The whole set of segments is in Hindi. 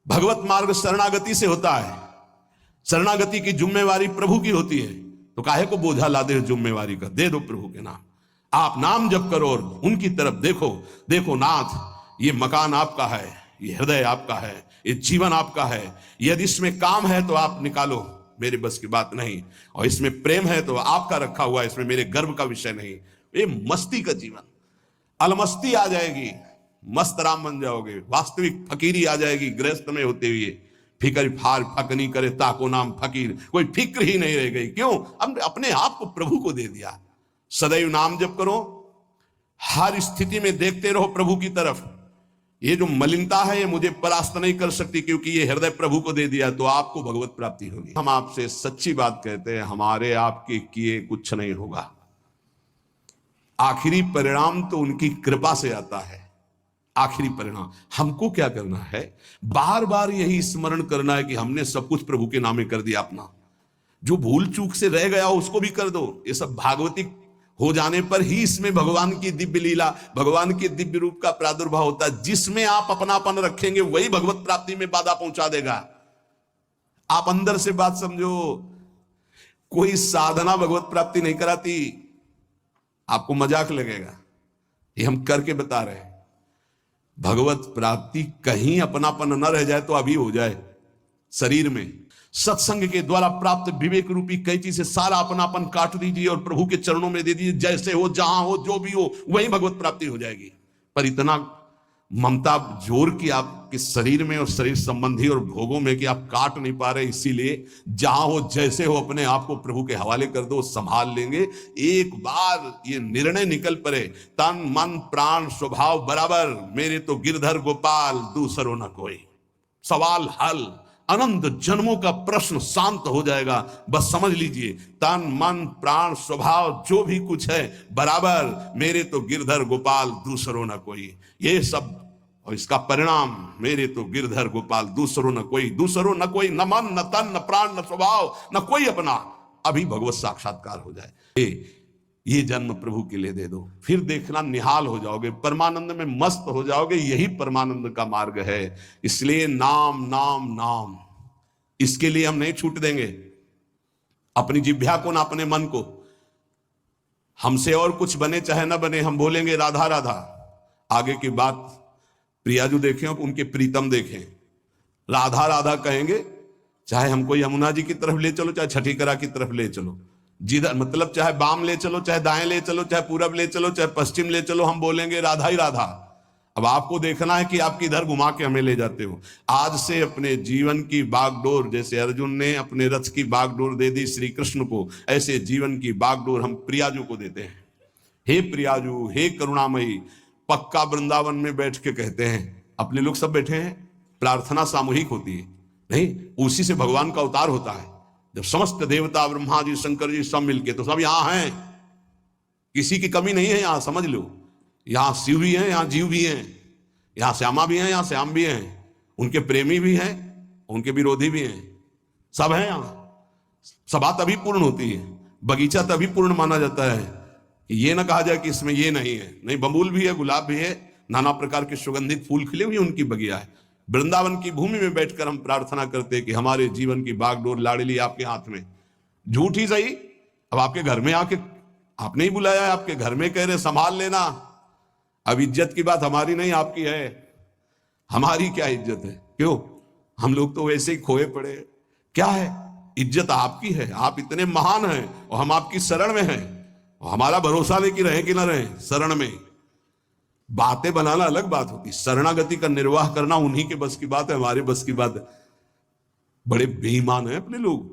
भगवत मार्ग शरणागति से होता है। शरणागति की जिम्मेवारी प्रभु की होती है, तो काहे को बोझा ला दे जिम्मेवारी का, दे दो प्रभु के नाम। आप नाम जप करो और उनकी तरफ देखो। देखो नाथ, ये मकान आपका है, ये हृदय आपका है, ये जीवन आपका है। यदि इसमें काम है तो आप निकालो, मेरे बस की बात नहीं। और इसमें प्रेम है तो आपका रखा हुआ है, इसमें मेरे गर्व का विषय नहीं। ये मस्ती का जीवन, अलमस्ती आ जाएगी, मस्त राम बन जाओगे। वास्तविक फकीरी आ जाएगी गृहस्थ में होते हुए। फिकर फार फकनी करे ताको नाम फकीर, कोई फिक्र ही नहीं रह गई। क्यों? हमने अपने आप को प्रभु को दे दिया। सदैव नाम जप करो, हर स्थिति में देखते रहो प्रभु की तरफ। ये जो मलिनता है ये मुझे परास्त नहीं कर सकती, क्योंकि ये हृदय प्रभु को दे दिया, तो आपको भगवत प्राप्ति होगी। हम आपसे सच्ची बात कहते हैं, हमारे आपके किए कुछ नहीं होगा। आखिरी परिणाम तो उनकी कृपा से आता है। आखिरी परिणाम हमको क्या करना है? बार बार यही स्मरण करना है कि हमने सब कुछ प्रभु के नामे कर दिया अपना। जो भूल चूक से रह गया उसको भी कर दो। ये सब भागवतिक हो जाने पर ही इसमें भगवान की दिव्य लीला, भगवान के दिव्य रूप का प्रादुर्भाव होता है। जिसमें आप अपनापन रखेंगे वही भगवत प्राप्ति में बाधा पहुंचा देगा। आप अंदर से बात समझो, कोई साधना भगवत प्राप्ति नहीं कराती। आपको मजाक लगेगा, ये हम करके बता रहे हैं। भगवत प्राप्ति कहीं अपनापन न रह जाए तो अभी हो जाए। शरीर में सत्संग के द्वारा प्राप्त विवेक रूपी कैंची से सारा अपनापन काट दीजिए और प्रभु के चरणों में दे दीजिए। जैसे हो, जहां हो, जो भी हो, वही भगवत प्राप्ति हो जाएगी। पर इतना ममता जोर की आपके शरीर में और शरीर संबंधी और भोगों में कि आप काट नहीं पा रहे। इसीलिए जहां हो, जैसे हो, अपने आप को प्रभु के हवाले कर दो, संभाल लेंगे। एक बार ये निर्णय निकल पड़े, तन मन प्राण स्वभाव बराबर, मेरे तो गिरधर गोपाल दूसरो न कोई। सवाल हल, अनंत जन्मों का प्रश्न शांत हो जाएगा। बस समझ लीजिए, तन मन प्राण स्वभाव जो भी कुछ है बराबर, मेरे तो गिरधर गोपाल दूसरो न कोई। ये सब और इसका परिणाम, मेरे तो गिरधर गोपाल दूसरो न कोई। दूसरो न कोई, न मन न तन न प्राण न स्वभाव न कोई अपना। अभी भगवत साक्षात्कार हो जाए। ये जन्म प्रभु के लिए दे दो, फिर देखना निहाल हो जाओगे, परमानंद में मस्त हो जाओगे। यही परमानंद का मार्ग है। इसलिए नाम नाम नाम, इसके लिए हम नहीं छूट देंगे अपनी जिह्वा को ना अपने मन को। हमसे और कुछ बने चाहे ना बने, हम बोलेंगे राधा राधा। आगे की बात प्रियाजू देखें, उनके प्रीतम देखें, राधा राधा कहेंगे। चाहे हमको यमुना जी की तरफ ले चलो, चाहे छठीकरा की तरफ ले चलो, जिधर मतलब चाहे बाम ले चलो, चाहे दाएं ले चलो, चाहे पूरब ले चलो, चाहे पश्चिम ले चलो, हम बोलेंगे राधा ही राधा। अब आपको देखना है कि आप किधर घुमा के हमें ले जाते हो। आज से अपने जीवन की बागडोर, जैसे अर्जुन ने अपने रथ की बागडोर दे दी श्री कृष्ण को, ऐसे जीवन की बागडोर हम प्रियाजू को देते हैं। हे प्रियाजू, हे करुणामयी। पक्का वृंदावन में बैठ के कहते हैं, अपने लोग सब बैठे हैं, प्रार्थना सामूहिक होती है नहीं, उसी से भगवान का अवतार होता है। जब समस्त देवता, ब्रह्मा जी, शंकर जी सब मिलके, तो सब यहां हैं, किसी की कमी नहीं है यहां, समझ लो। यहां शिव भी हैं, यहां जीव भी हैं, यहां श्यामा भी हैं, यहां श्याम भी हैं, उनके प्रेमी भी हैं, उनके विरोधी भी हैं, सब हैं यहां। सभा तभी पूर्ण होती है, बगीचा तभी पूर्ण माना जाता है। ये ना कहा जाए कि इसमें ये नहीं है। नहीं, बबूल भी है, गुलाब भी है, नाना प्रकार के सुगंधित फूल खिले हुए उनकी बगिया है। वृंदावन की भूमि में बैठकर हम प्रार्थना करते हैं कि हमारे जीवन की बागडोर लाडली आपके हाथ में। झूठ ही सही, अब आपके घर में आके आपने ही बुलाया है, आपके घर में कह रहे संभाल लेना। अब इज्जत की बात हमारी नहीं आपकी है। हमारी क्या इज्जत है? क्यों? हम लोग तो वैसे ही खोए पड़े। क्या है इज्जत? आपकी है, आप इतने महान हैं और हम आपकी शरण में हैं। और हमारा भरोसा नहीं कि रहे कि ना रहे शरण में। बातें बनाना अलग बात होती, शरणागति का निर्वाह करना उन्हीं के बस की बात है, हमारे बस की बात है। बड़े बेईमान हैं अपने लोग।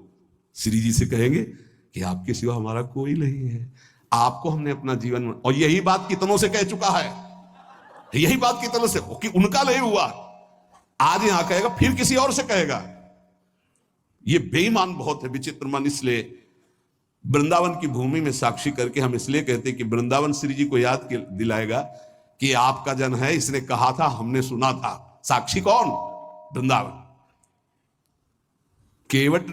श्री जी से कहेंगे कि आपके सिवा हमारा कोई नहीं है, आपको हमने अपना जीवन। और यही बात कितनों से कह चुका है, यही बात कितनों से, कि उनका नहीं हुआ, आज यहां कहेगा, फिर किसी और से कहेगा। ये बेईमान बहुत है, विचित्र मन। इसलिए वृंदावन की भूमि में साक्षी करके हम इसलिए कहते हैं कि वृंदावन श्री जी को याद दिलाएगा कि आपका जन है, इसने कहा था, हमने सुना था। साक्षी कौन? वृंदावन। केवट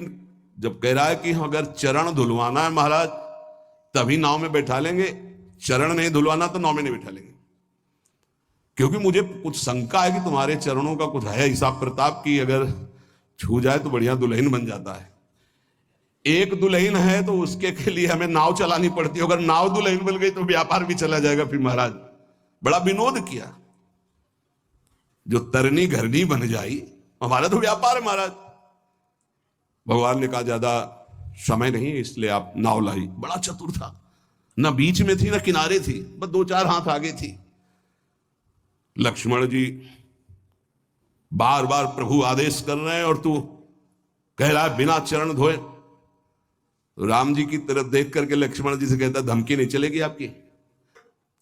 जब कह रहा है कि अगर चरण धुलवाना है महाराज तभी नाव में बैठा लेंगे, चरण नहीं धुलवाना तो नाव में नहीं बैठा लेंगे। क्योंकि मुझे कुछ शंका है कि तुम्हारे चरणों का कुछ है हिसाब प्रताप की अगर छू जाए तो बढ़िया दुल्हन बन जाता है। एक दुल्हन है तो उसके के लिए हमें नाव चलानी पड़ती है, अगर नाव दुल्हन बन गई तो व्यापार भी चला जाएगा। फिर महाराज बड़ा विनोद किया, जो तरनी घरनी बन जाई, हमारा तो व्यापार है महाराज। भगवान ने कहा ज्यादा समय नहीं है इसलिए आप नाव लाई। बड़ा चतुर था, ना बीच में थी ना किनारे थी, बस 2-4 हाथ आगे थी। लक्ष्मण जी बार बार प्रभु आदेश कर रहे हैं और तू कह रहा है बिना चरण धोए। राम जी की तरफ देख करके लक्ष्मण जी से कहता धमकी नहीं चलेगी आपकी,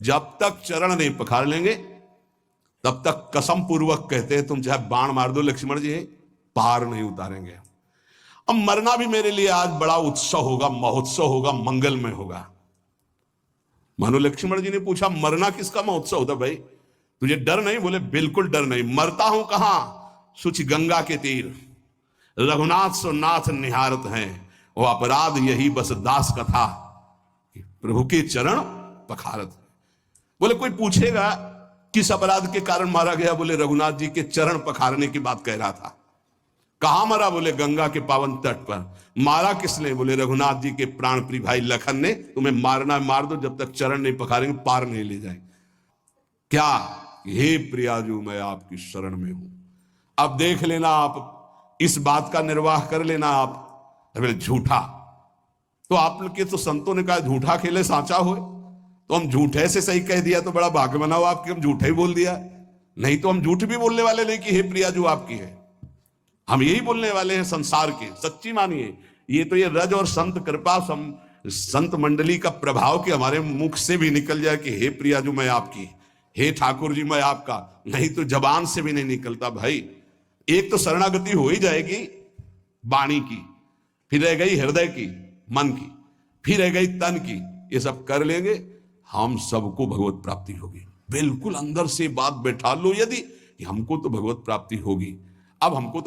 जब तक चरण नहीं पखार लेंगे तब तक कसम पूर्वक कहते हैं तुम चाहे बाण मार दो लक्ष्मण जी पार नहीं उतारेंगे। अब मरना भी मेरे लिए आज बड़ा उत्सव होगा, महोत्सव होगा, मंगलमय होगा। मानो लक्ष्मण जी ने पूछा मरना किसका महोत्सव होता भाई, तुझे डर नहीं? बोले बिल्कुल डर नहीं। मरता हूं कहां? सुच गंगा के तीर, रघुनाथ सो नाथ निहारत हैं, वो अपराध यही बस दास कथा, प्रभु के चरण पखारत। बोले कोई पूछेगा किस अपराध के कारण मारा गया? बोले रघुनाथ जी के चरण पखारने की बात कह रहा था। कहां मरा? बोले गंगा के पावन तट पर। मारा किसने? बोले रघुनाथ जी के प्राण प्रिय भाई लखन ने। तुम्हें मारना मार दो, जब तक चरण नहीं पखारेंगे पार नहीं ले जाएंगे। क्या? हे प्रियाजू मैं आपकी शरण में हूं, अब देख लेना आप, इस बात का निर्वाह कर लेना आप। बोले झूठा? तो आप लोग के तो संतों ने कहा झूठा खेले सांचा हो, तो हम झूठे से सही कह दिया तो बड़ा भाग्य बनाओ आपके, हम झूठे ही बोल दिया। नहीं तो हम झूठ भी बोलने वाले नहीं कि हे प्रियाजू आपकी है, हम यही बोलने वाले हैं संसार के। सच्ची मानिए, ये तो ये रज और संत कृपा संत मंडली का प्रभाव कि हमारे मुख से भी निकल जाए कि हे प्रियाजू मैं आपकी, हे ठाकुर जी मैं आपका, नहीं तो जबान से भी नहीं निकलता भाई। एक तो शरणागति हो ही जाएगी वाणी की, फिर रह गई हृदय की, मन की, फिर रह गई तन की। ये सब कर लेंगे हम सबको भगवत प्राप्ति होगी। बिल्कुल अंदर से बात बैठा लो यदि, हमको तो भगवत प्राप्ति होगी। अब हमको तो